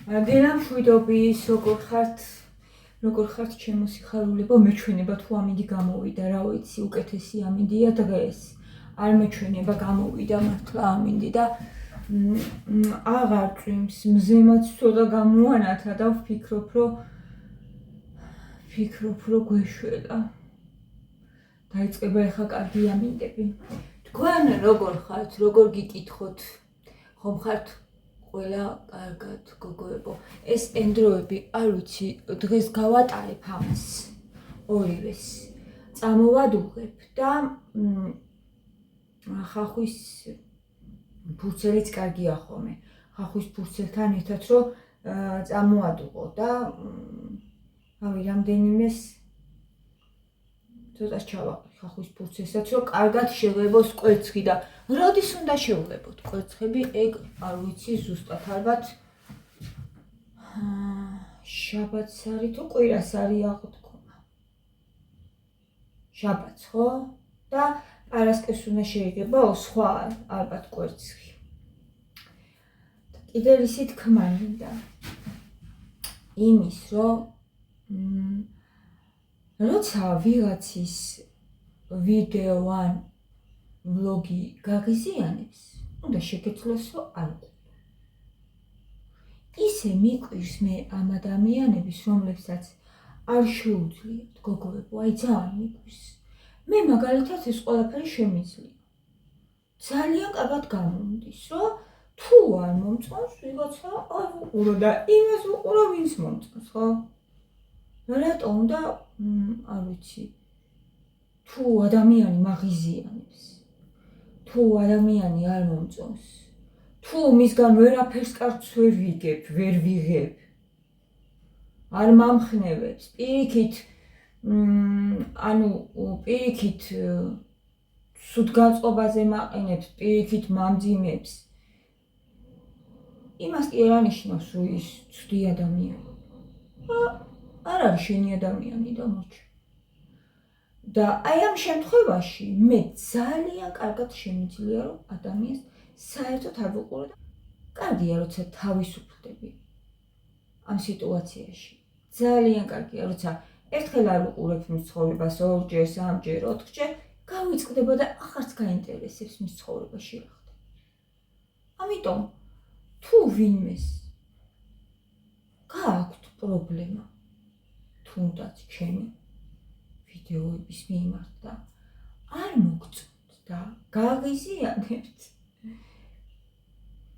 დილა მშვიდობის, როგორ ხართ ჩემო სიხარულებო, მეჩვენება თუ ამინდი გამოვიდა, რა ვიცი, უკეთესი ამინდია დღეს. არ მეჩვენება გამოვიდა მართლა ამინდი და აღარ წვიმს, მზემაც ცოტა გამოანათა და ვფიქრობ, რომ გვეშველა. დაიწყება ახლა კარგი ამინდები. თქვენ როგორ ხართ, როგორ გიკითხოთ, ხომ ხართ ყველა კარგად, გოგოებო. ეს ენდროები, არ ვიცი, დღეს გავატარებ ამას. ორივეს. წამოვადუღებ და ხახვის ფურცელიც კარგია ხოლმე. ხახვის ფურცელთან ერთად რომ წამოვადუღო და რავი, რამდენიმეს ცოტას ჩავაყრი ხახვის ფურცელსაც, რომ კარგად შეღებოს კვერცხი და როდის უნდა შევღებოთ კვერცხები, ეგ არ ვიცი ზუსტად, ალბათ შაბათს არის თუ კვირას არის აღთქმა. შაბათს, ხო? და პარასკევს უნდა შეიღებო სხვა ალბათ კვერცხი. კიდევ ისი თქმა მინდა იმის, რომ როცა ვიღაცის ვიდეო ან ვლოგი გაღიზიანებს, უნდა შეგეძლოს, რომ არ უყურო. ისე მიკვირს მე ამ ადამიანების, რომლებსაც არ შეუძლიათ, გოგოებო, აი ძალიან მიკვირს. მე მაგალითად ეს ყველაფერი შემიძლია. ძალიან კარგად გამომდის, რომ თუ არ მომწონს ვიღაცა, არ უყურო და იმას უყურო, ვინც მომწონს, ხო? რატო უნდა, არ ვიცი, თუ ადამიანი მაღიზიანებს, თუ ადამიანი არ მომწონს, თუ მისგან ვერაფერს კარგს ვერ ვიღებ, არ მამხნევებს, პირიქით სუთ განწყობაზე მაყენებს, პირიქით მამძიმებს. იმას კი არ ანიშნავს, რომ ის ცუდი ადამიანი. არ არის შენი ადამიანი და მოჩვენ. და აი ამ შემთხვევაში მე ძალიან კარგად შემიძლია, რომ ადამიანს საერთოდ არ ვუყურო და კარგია, როცა თავისუფლდები ამ სიტუაციაში. ძალიან კარგია, როცა ერთხელ არ უყურებ მის ცხოვრებას, ორჯერ, სამჯერ, ოთხჯერ, გავიწყდება და აღარც გაინტერესებს მის ცხოვრებაში რა ხდება. ამიტომ თუ ვინმეს გააქვთ პრობლემა, თუნდაც ჩემი ვიდეოების მიმართ და არ მოგწონთ და გაღიზიანებთ,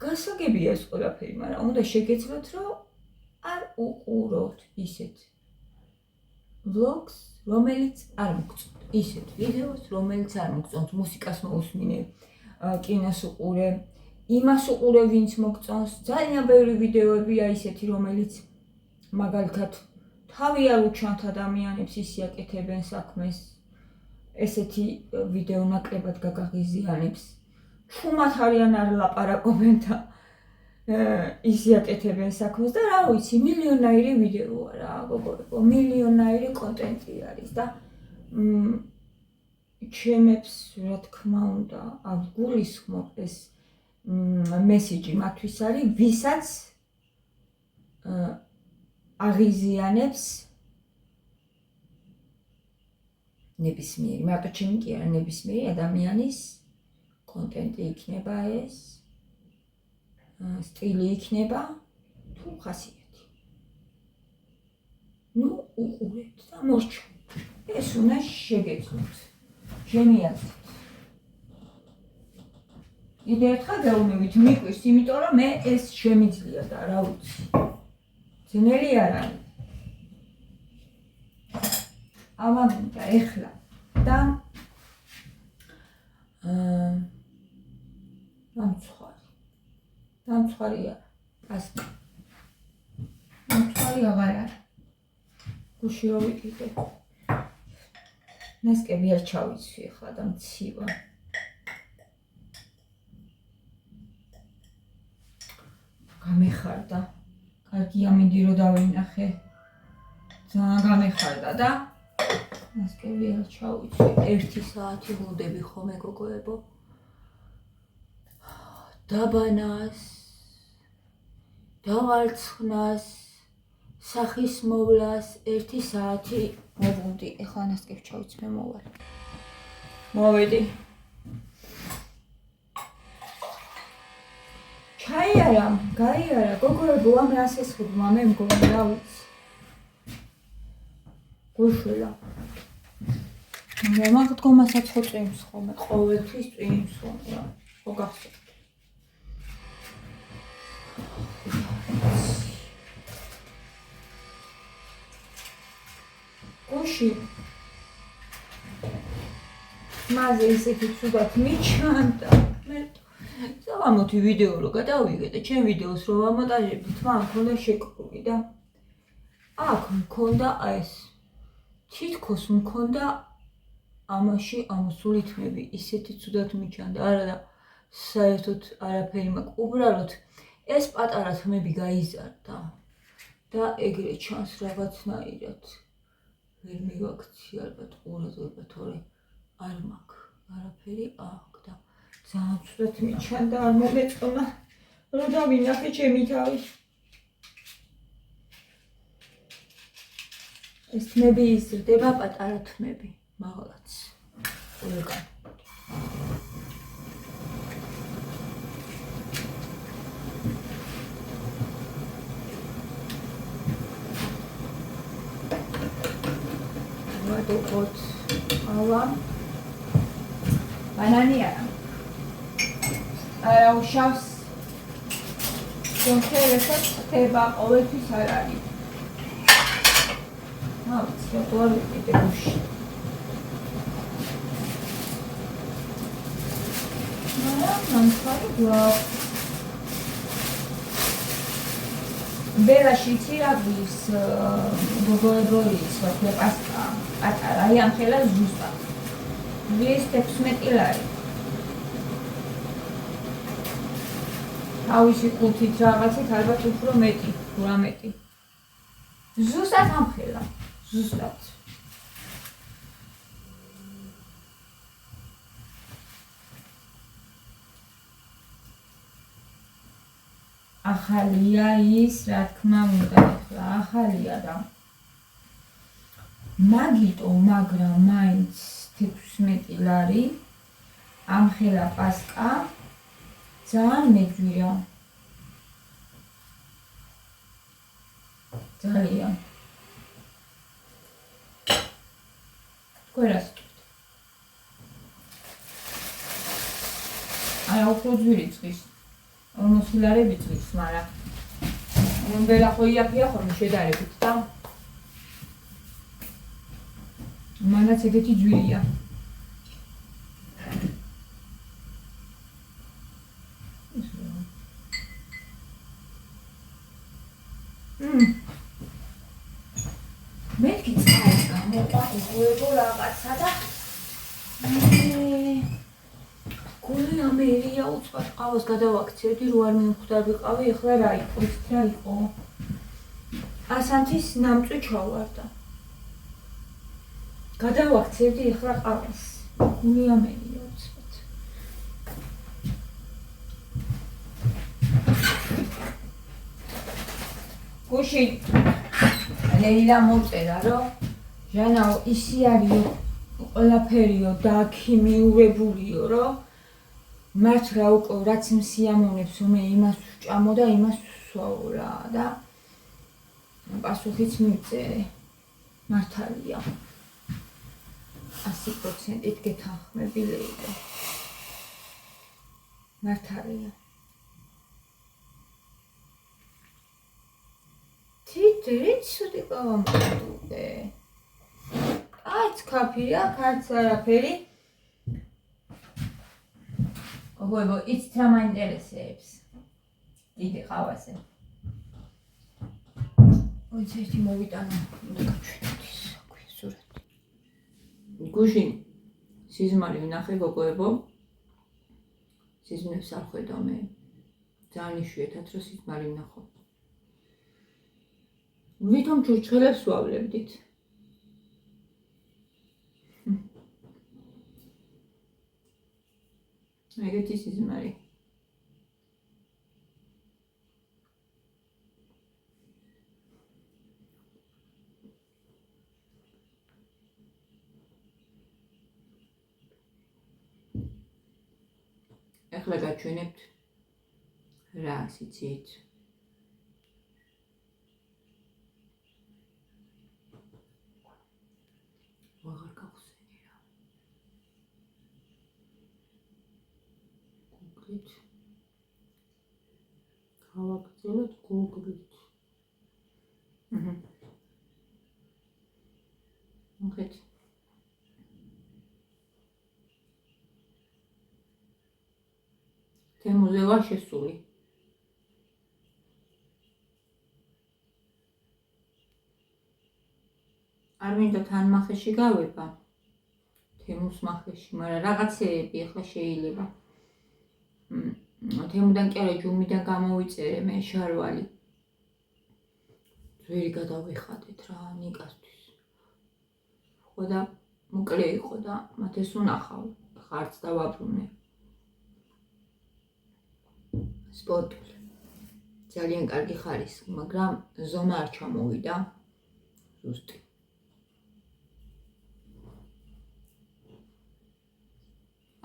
გასაგებია ეს ყველაფერი, მაგრამ უნდა შეგეძლოთ, რომ არ უყუროთ ისეთ ვლოგს, რომელიც არ მოგწონთ, ისეთ ვიდეოს, რომელიც არ მოგწონთ, მუსიკას მოусმინე, კინოს უყურე, იმას უყურე, ვინც მოგწონს. ძალიან ბევრი ვიდეოებია ისეთი, რომელიც მაგალითად თავი არ უჩვენთ ადამიანებს, ისე აკეთებენ საქმეს, ესეთი ვიდეო ნაკლებად გაგაღიზიანებს. შუმად არიან არ ლაპარაკობენ და ისე აკეთებენ საქმეს და რა ვიცი, მილიონაირი ვიდეოა რა, გოგოებო, მილიონაირი კონტენტი არის და ჩემებს, რა თქმა უნდა, ავგულისხმობ ეს მესიჯი მათთვის არის, ვისაც აღიზიანებს ნებისმიერი, მარტო ჩემი კი არა, ნებისმიერი ადამიანის კონტენტი იქნება ეს, სტილი იქნება, თუ ხასიათი. ნუ უყურებთ და მორჩა. ეს უნდა შეგეძლოთ. შემიაცეთ. კიდევ ერთხელ გეუბნებით, მიკვირს, იმიტომ რომ მე ეს შემიძლია და რა ვიცი. ძნელი არ არის. ამან უნდა ეხლა და დამცხვარი არა. ასკა. დამცხვარი აღარ არის. გუში რო ვიყიდე. ნასკები არ ჩავიცვი ახლა და მცივა. გამეხარდა. კარგი ამინდი რო დავინახე. ძალიან გამეხარდა და ნასკები არ ჩავიცვი. 1 საათი ვლდები ხოლმე, გოგოებო. დაბანას დავალცხნას, სახის მოვლას 1 საათი მოვუდი. ეხლა ანასკებს ჩავიცმე მოვალ. მოვედი. ჩაიარა, გაიარა, გოგოებო ამ რას ესხებმა მე მგონი რა ვიცი. გუშვილა. მე მაგ დგომასაც ხო წვიმს ხოლმე, ყოველთვის წვიმს ხოლმე რა. ხო გახსოვთ. გუში მაზე ისეთი ცუდად მიჩანდა. მე სავამოთი ვიდეო რო გადავიღე და ჩემ ვიდეოს რო ვამონტაჟებდი, თმა მქონდა შეკრული და აქ მქონდა ეს თითქოს მქონდა ამაში ამოსული თმები, ისეთი ცუდად მიჩანდა. არა და საერთოდ არაფერი მაქვს. უბრალოდ ეს პატარა თმები გაიზარდა და ეგრე ჩანს რაღაცნაირად. ვერ მივაქცი ალბათ ყურადღება, თორე არ მაქვს არაფერი აქ და ძალიან ცუდად მიჩანდა, არ მომეწონა რომ დავინახე ჩემი თავი. ეს თმები იზრდება, პატარა თმები, მაღლაც ყველგან. ვადოყოთ ალა ბანანი არა უშავს კონკრეტულად ხდება ყოველთვის არ არის. What is it? Bela știți gogoebolis, pe asta, i-am felat justa. Este smetilare. Au și cultiți რაღაცით ალბათ უფრო მეტი, ურამეტი. Ზუსტად ამ ხელა. ზუსტად. ახალია ის, რა თქმა უნდა, ახლა ახალია და მაგიტო, მაგრამ მაინც 16 ლარი ამ ხელა პასკა ძალიან მეძვირა. ძალიან. Quella stupida. Aia უფრო ძვირი წვის. 40 ლარები წვის, მაგრამ მომდელა ხო იაფია ხოლმე შედარებით და მანაც ეგეთი ძვირია. მეთქი წაის გამოყვაყუებო რაღაცა და გული ამერია უცბად ყავას გადავაქცევდი, რო არ მიმხვდა ვიყავი, ეხლა რა იყო, იცით რა იყო? ასანთის ნამწვი ჩავარდა. გადავაქცევდი ეხლა ყავას. გული ამერია უცბად. გუში ლეილა მოწერა, რომ ჟანაო ისი არისო, ყველაფერიო დააქიმიურებულიო, რომ მათ რა უკვე რაც მსიამოვნებს, მე იმას ვჭამო და იმას ვსვავო რა და პასუხიც მივწერე. მართალია. 100%-ით გეთანხმები ლეილა. მართალია. თითრით ცუდი გავამყიდე. კაც კაფია, კაც არაფერი. ოგოებო, იცით რა მაინტერესებს? დიდი ყავაზე. ოიც ერთი მოვიტანო, უნდა გაჩვენოთ ის საქვია სურათი. გუში, სიზმარი ვნახე გოგოებო. სიზმრებს არ ხედავ მე. ძალიან იშვიათად რომ სიზმარი ვნახო. ვითომ ჩურჩხელებს ვავლებდით. ეგეთი სიზმარი. ახლა გაჩვენებთ რას იცით? აღარ გახსენე რა. Გუგლით. გავაგრძელოთ გუგლით. მოხეთ. თემოზე ვარ შესული. არ მინდა თან მახეში გავება. თემუს მახეში, მაგრამ რაღაცეები ახლა შეიძლება. თემუდან კი არა, ჯუმიდან გამოვიწერე მე შარვალი. ძვირი გადავიხადეთ რა ნიკასთვის. ხო და მოკლე იყო და მათ ეს უნახავ. ხარც დავაბრუნე. სპორტული. ძალიან კარგი ხარისხი, მაგრამ ზომა არ ჩამოვიდა. ზუსტი.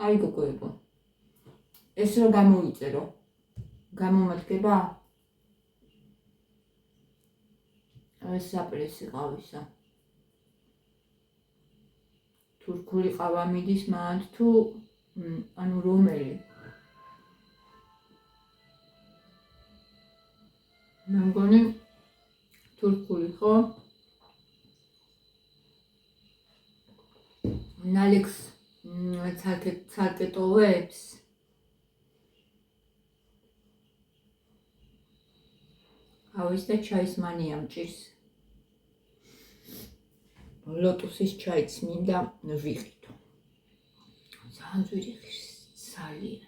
აი გოგოებო. ეს რა გამოვიწერო? გამომადგება? ეს საპრესი ყავისა. თურქული ყავა მიდის მანდ თუ ანუ რომელი? მე მგონი თურქული ხო? ნალექს ცალკე ტოვებს. ავის და ჩაის მანია მჭირს. ლოტუსის ჩაიც მინდა ვიყიდო. ძალიან ძვირი ღირს, ძალიან.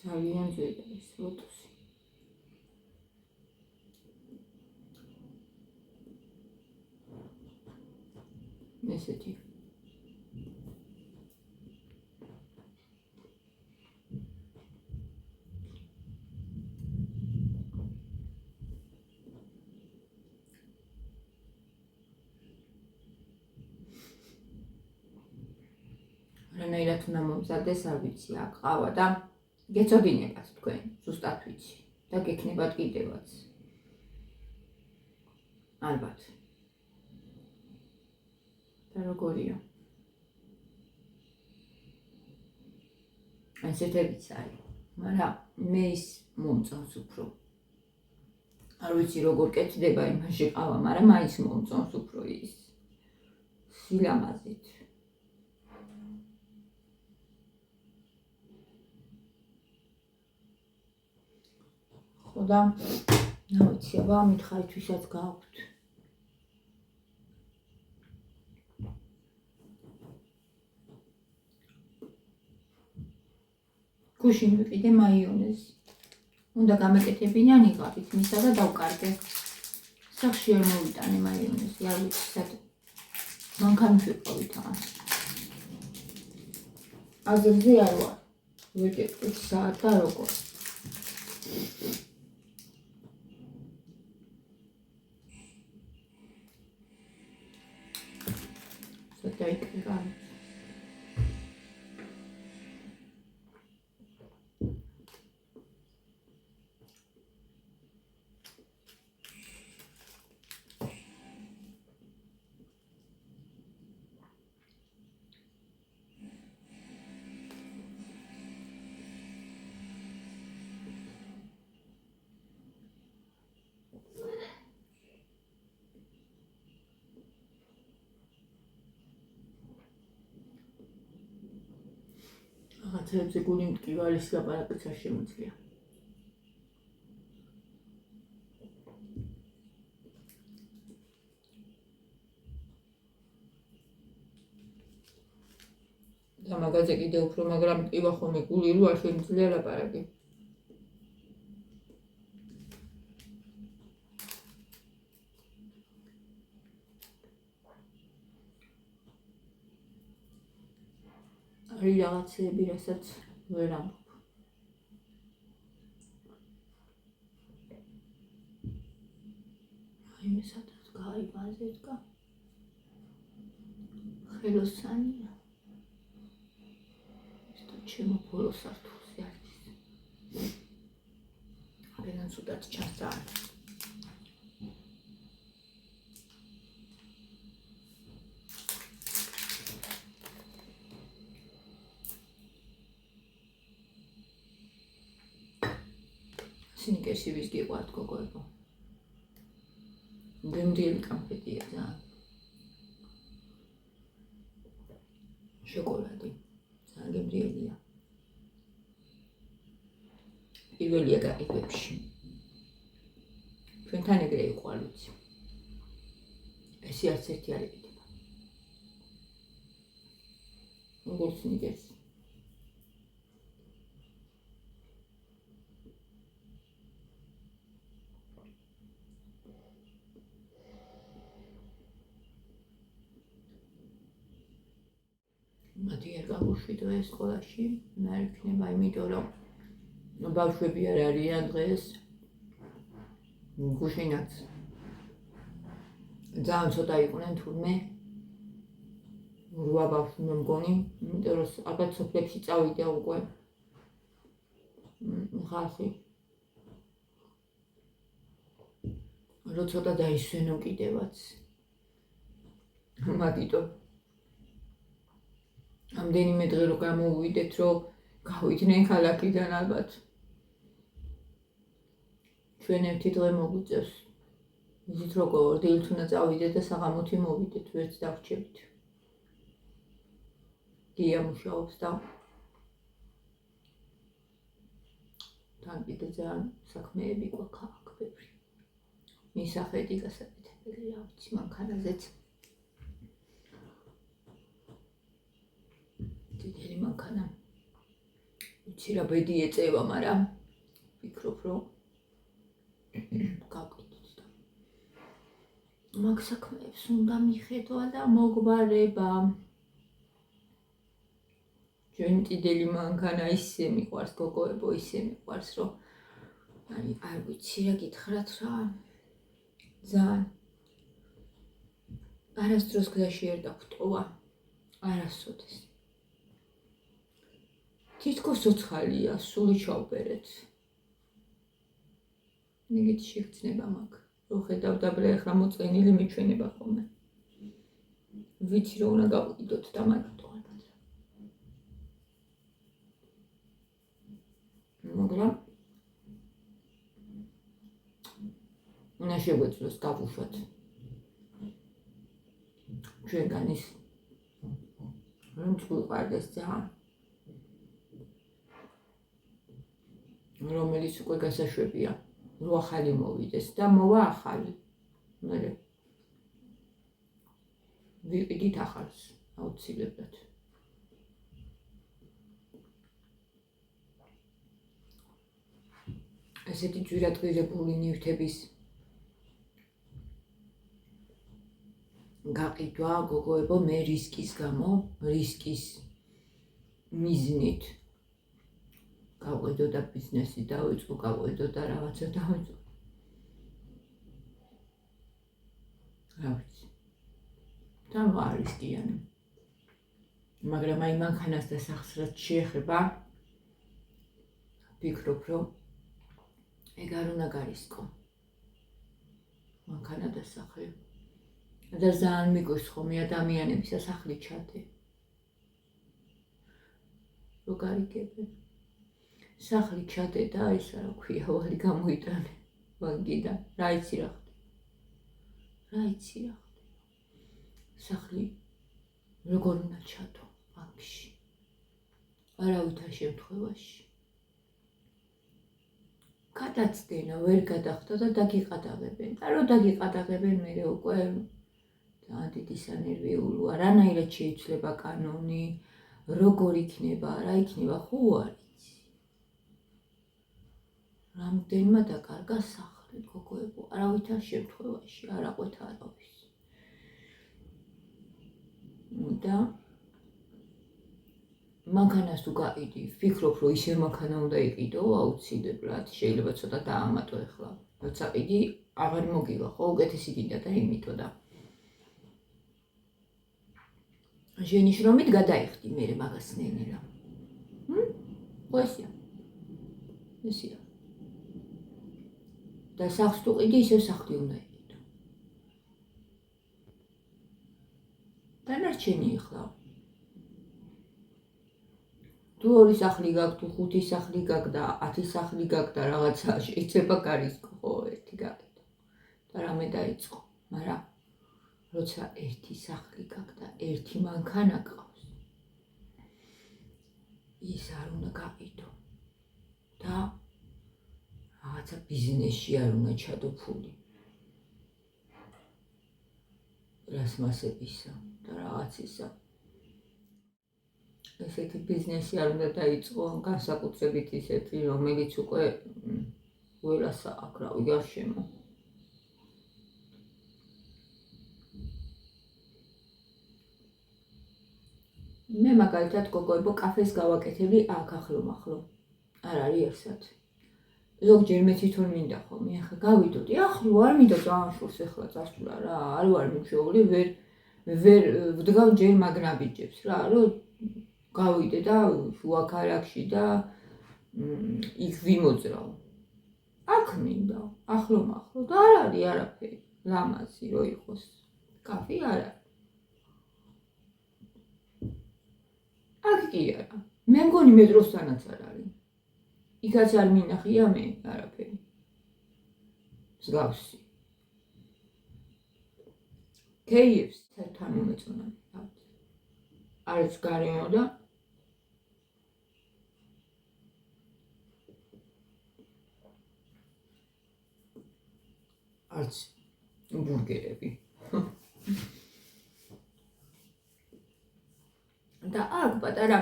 ძალიან ძვირი ეს ლოტუსი. ესეთი. რანაირად უნდა მომზადდეს არ ვიცი, აქ ყავა და გეწოდინებათ თქვენ, ზუსტად ვიცი და გექნებათ კიდევაც. ალბათ. და როგორია? ესეთებიც არის, მაგრამ მე ის მომწონს უფრო. არ ვიცი როგორ კეთდება იმაში ყავა, მაგრამ მაინც მომწონს უფრო ის სილამაზით. ხო და ვიცი, აბა მითხარით ვისაც გააქვთ. გუშინ ვიყიდე მაიონეზი. უნდა გამეკეთებინან იღავით მისა და დავკარგე. სახში არ მოვიტანე მაიონეზი, არ ვიცი სად. მანქანით ვიყავით ამას. აზრზე არ ვარ. ვიკეთებ საათ და როგორ. დაიკრა. რაღაცებზე გული მტკივალის ლაპარაკიც არ შემიძლია. და მაგაზე კიდე უფრო, მაგრამ მტკივა ხოლმე გული რო არ შემიძლია ლაპარაკი. არის რაღაცეები, რასაც ვერ ამბობ. რაიმე სადაც გაიბანზეთკა. ხელოსანია. ჩემო ბოლო სართულზე არის. აქედან ცუდად ჩანს ძალიან. სნიკერსი ვის გიყვართ გოგოებო? გემრიელი კამფეტია ძალიან. შოკოლადი. ძალიან გემრიელია. პირველია გაყიდვებში. ჩვენთან ეგრე იყო არ ვიცი. ესე არც ერთი არ იყიდება. როგორც სნიკერსი. მათი არ გავუშვი დღეს სკოლაში, არ იქნება, იმიტომ რომ ბავშვები არ არიან დღეს. გუშინაც ძალიან ცოტა იყვნენ თურმე. 8 ბავშვი მე მგონი, იმიტომ რომ ალბათ სოფლებში წავიდა უკვე. ხალხი. რო ცოტა დაისვენო კიდევაც. მაგიტო ამდენიმე დღე რო გამოვიდეთ, რომ გავიდნენ ქალაქიდან ალბათ. ჩვენ ერთი დღე მოგვიწევს. იცით როგორ დილით უნდა წავიდეთ და საღამოთი მოვიდეთ, ვერც დავრჩებით. გია მუშაობს და თან კიდე ძალიან საქმეები გვაქვს აქ ბევრი. მისახედი გასაკეთებელი რა ვიცი მანქანაზეც. დიდელი მანქანა. ვიცი რა ბედი ეწევა, მაგრამ ვფიქრობ, რომ გავკეთოთ და მაგ საქმეებს უნდა მიხედვა და მოგვარება. ჩვენ დიდელი მანქანა ისე მიყვარს გოგოებო, ისე მიყვარს, რომ არ ვიცი რა გითხრათ რა. ძალიან არასდროს გზაში არ დაგვტოვა. არასოდეს. თითქოს ცოცხალია, სული ჩავბერეთ. ნიგით შეგრძნება მაქვს. რო ხედავ დაბლა ახლა მოწყენილი მიჩვენება ხოლმე. ვიცი რომ უნდა გავყიდოთ და მაგიტო ალბათ. მაგრამ უნდა შეგვეძლოს გავუშვათ. ჩვენგან ის რომ გვიყვარდეს ძალიან. რომელიც უკვე გასაშვებია. რო ახალი მოვიდეს და მოვა ახალი. მერე ვიყიდით ახალს აუცილებლად. ესეთი ძვირადღირებული ნივთების გაყიდვა გოგოებო მე რისკის გამო, რისკის მიზნით გავყიდო და ბიზნესი დავიწყო, გავყიდო და რაღაცა დავიწყო. რა ვიცი. თან არ რისკიანი. მაგრამ აი მანქანას და სახლს რაც შეეხება, ვფიქრობ, რომ ეგ არ უნდა გარისკო. მანქანა და სახლი. და ძალიან მიგოს ხომ ადამიანების სასახლი ჩადე. რო გარიგებენ. სახლი ჩადე და ისა რა ქვია, ვარი გამოიტანე ბანკიდან. რა იცი რა ხდება. რა იცი რა ხდება. სახლი როგორ უნდა ჩადო ბანკში. არავითარ შემთხვევაში. გადაცდენა ვერ გადახდა და დაგიყადაღებენ. და რო დაგიყადაღებენ მერე უკვე ძალიან დიდი სანერვიულოა. რანაირად შეიცვლება კანონი, როგორ იქნება, რა იქნება, ხო არ იცი. რამდენმა დაკარგა სახლი გოგოებო, არავითარ შემთხვევაში არ აყვეთ არავის. და მანქანას თუ გაყიდი, ვფიქრობ, რომ ისე მანქანა უნდა იყიდო, აუცილებლად, შეიძლება ცოტა დაამატო ახლა. როცა ყიდი, აღარ მოგივა, ხო, უკეთესი გინდა და იმიტო და ჟენიშრომით გადაიხდი მერე მაგას ნენერა. ესია. ესია. და სახლს თუ ყიდი, ისევ სახლი უნდა იყიდო. დანარჩენი ეხლა. თუ 2 სახლი გაქვს, თუ 5 სახლი გაქვს და 10 სახლი გაქვს და რაღაცა შეიძლება გარისკო, ხო, ერთი გაყიდო. და რამე დაიწყო, მაგრამ როცა 1 სახლი გაქვს და 1 მანქანა გყავს, ის არ უნდა გაყიდო. და რაღაცა ბიზნესში არ უნდა ჩადო ფული. პლასმასებისა და რაღაცისა. ესეთი ბიზნესი არ უნდა დაიწყო, განსაკუთრებით ისეთი, რომელიც უკვე ყველას აქვს, რა ვიცი, გარშემო. მე მაგალითად გოგოებო კაფეს გავაკეთები აქ ახლო-მახლო. არ არის ერთად. ზოგჯერ მე თვითონ მინდა ხოლმე, ახლა გავიდოდი, ახლო არ მინდა დაანშურს ახლა წასვლა რა, არ ვარ მშეული, ვერ ვდგავ ჯერ მაგნაბიჯებს რა, რომ გავიდე და შუა ქალაქში და იქ ვიმოძრავ. აქ მინდა, ახლო-მახლო და არ არის არაფერი, ლამაზი რო იყოს. კაფე არ არის. აქ კი არა. მე მგონი მეტროსთანაც არ არის. იქაც არ მინახია მე არაფერი. მსგავსი. KFC თან უმეწონა. არის გარემო და არც ბურგერები. და აქ პატარა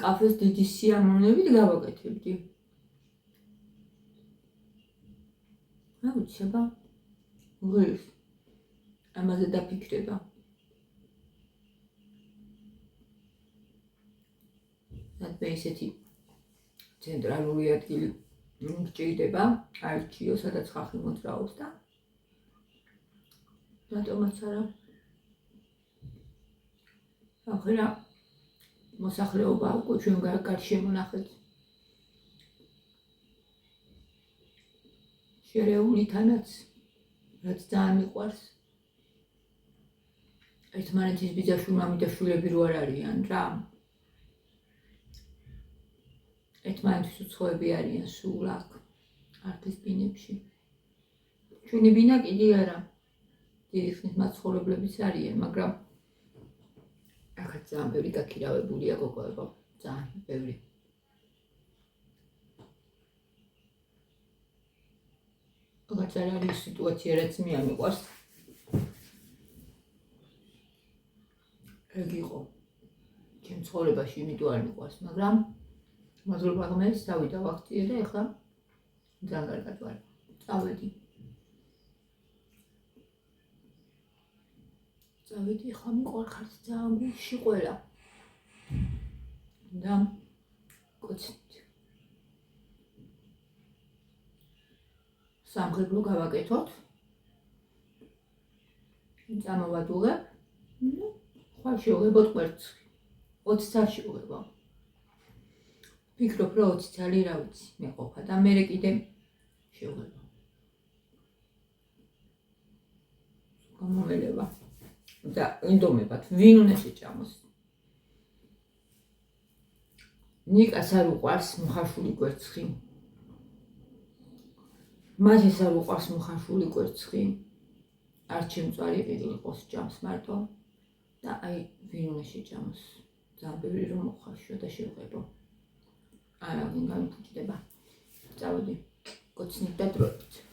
კაფეს დიდი სიამოვნებით გავაკეთებდი. რა ვიცი, აბა ღირს ამაზე დაფიქრება. რადგან ესეთი ცენტრალური ადგილი მჭირდება, არჩიო, სადაც ხალხი მოძრაობს და რატომაც არა. ახლა მოსახლეობა უკვე ჩვენ გარშემო ნახეთ. შერეული თანაც, რაც ძალიან მიყვარს. ერთმანეთის ბიძაშვილები და შვილები რო არ არიან რა. ერთმანეთის უცხოები არიან სულ აქ, არქის ბინებში. ჩვენი ბინა კიდე არა. დიდი ხნის მაცხოვრებლებიც არიან, მაგრამ ახაც ძალიან ბევრი გაქირავებულია გოგოებო, ძალიან ბევრი. რაღაც არ არის სიტუაცია, რაც მე არ მიყვარს. ეგ იყო ჩემ ცხოვრებაში, იმიტომ არ მიყვარს, მაგრამ მადლობა ღმერთს, დავიდა ვახტიე და ეხლა ძალიან კარგად ვარ. წავედი. ეხლა მიყვარხართ ძალიან გულში ყველა. და კოცით. სამღერლო გავაკეთოთ. წამოვადუღებ. ხვალ შევღებოთ კვერცხი. 20 წელში ვღებო. ფიქრობ, რომ 20 წელი რა ვიცი, მეყოფა და მერე კიდე შევღებო. გამომელება. და ინდომებად, ვინ უნდა შეჭამოს. ნიკას არ უყვარს მოხარშული კვერცხი. მაშეს არ უყვარს მოხარშული კვერცხი. არ შემწვარი იყოს ჭამს მარტო. და აი ვინ უნდა შეჭამოს. ძალიან ბევრი რომ მოხარშო და შევღებო. არა, ვინ გამიფუჭდება. წავედი. კოცნით და დროებით.